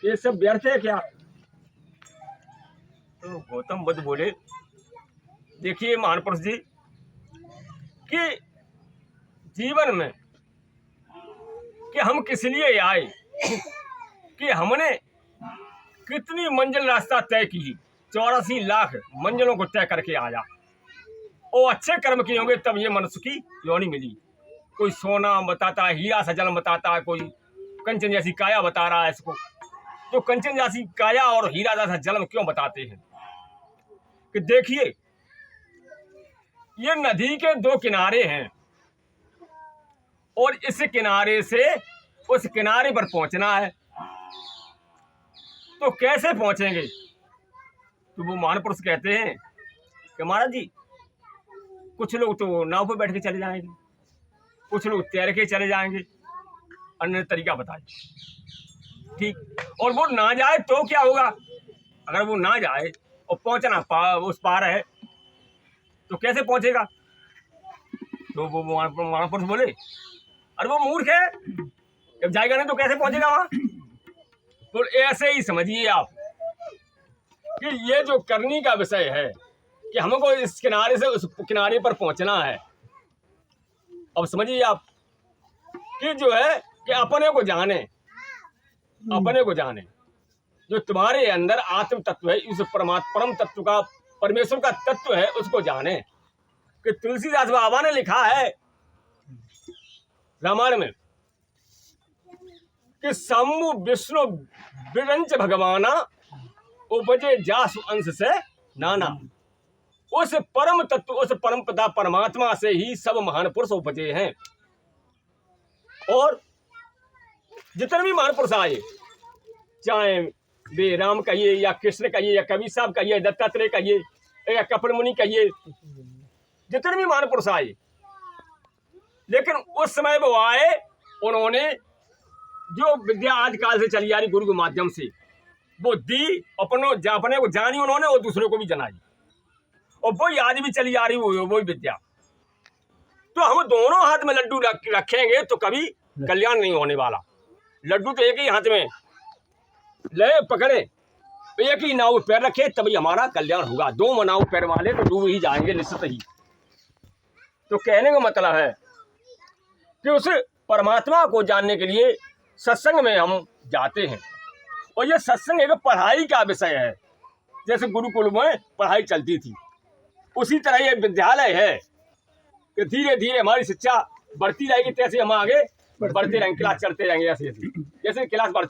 ये सब व्यर्थ है क्या? तो गौतम बुद्ध बोले, देखिए महान पुरुष जी कि जीवन में कि हम किस लिए आए, कि हमने कितनी मंजिल रास्ता तय की, 84 लाख मंजिलों को तय करके आया। और अच्छे कर्म किए होंगे तब ये मनुष्य की योनि मिली। कोई सोना बताता है, हीरा सा जन्म बताता है, कोई कंचन जैसी काया बता रहा है इसको। तो कंचन जैसी काया और हीरा जैसा जन्म क्यों बताते हैं कि देखिए ये नदी के 2 किनारे हैं और इस किनारे से उस किनारे पर पहुंचना है, तो कैसे पहुंचेंगे? तो वो महान पुरुष कहते हैं कि महाराज जी कुछ लोग तो नाव पर बैठ के चले जाएंगे, कुछ लोग तैर के चले जाएंगे, अन्य तरीका बताइए। ठीक, और वो ना जाए तो क्या होगा? अगर वो ना जाए और पहुंचना उस पार है तो कैसे पहुंचेगा? तो वो महान पुरुष बोले, अरे वो मूर्ख है, जब जाएगा नहीं तो कैसे पहुंचेगा वहां? तो ऐसे ही समझिए आप कि ये जो करनी का विषय है कि हमको इस किनारे से उस किनारे पर पहुंचना है। अब समझिए आप कि जो है कि अपने को जाने, अपने को जाने, जो तुम्हारे अंदर आत्म तत्व है, उस परम तत्व का, परमेश्वर का तत्व है, उसको जाने। कि तुलसीदास बाबा ने लिखा है रामायण में कि शंभु विष्णु विरंच भगवाना उपजे जासु अंश से नाना। उस परम तत्व, उस परम पिता परमात्मा से ही सब महान पुरुष उपजे हैं। और जितने भी महान पुरुष आए, चाहे वे राम कहिए या कृष्ण कहिए या कबीर साहब कहिए, दत्तात्रेय कहिए या कपिल मुनि कहिए, जितने भी महान पुरुष आए, लेकिन उस समय वो आए, उन्होंने जो विद्या आदिकाल से चली आ रही गुरु के माध्यम से वो दी, अपने को जानी उन्होंने और दूसरों को भी जनाई, और वही आज भी चली आ रही वही विद्या। तो हम दोनों हाथ में लड्डू रखेंगे तो कभी कल्याण नहीं होने वाला। लड्डू तो एक ही हाथ में ले पकड़े, एक ही नाव पैर रखे तभी हमारा कल्याण होगा। 2 नाव पैर वाले तो डूब ही जाएंगे निश्चित ही। तो कहने का मतलब है कि उस परमात्मा को जानने के लिए सत्संग में हम जाते हैं, और ये सत्संग एक पढ़ाई का विषय है। जैसे गुरुकुल में पढ़ाई चलती थी, उसी तरह ये विद्यालय है कि धीरे धीरे हमारी शिक्षा बढ़ती जाएगी, तैसे हम आगे बढ़ते रहेंगे, क्लास चलते रहेंगे, जैसे जैसे क्लास बढ़ते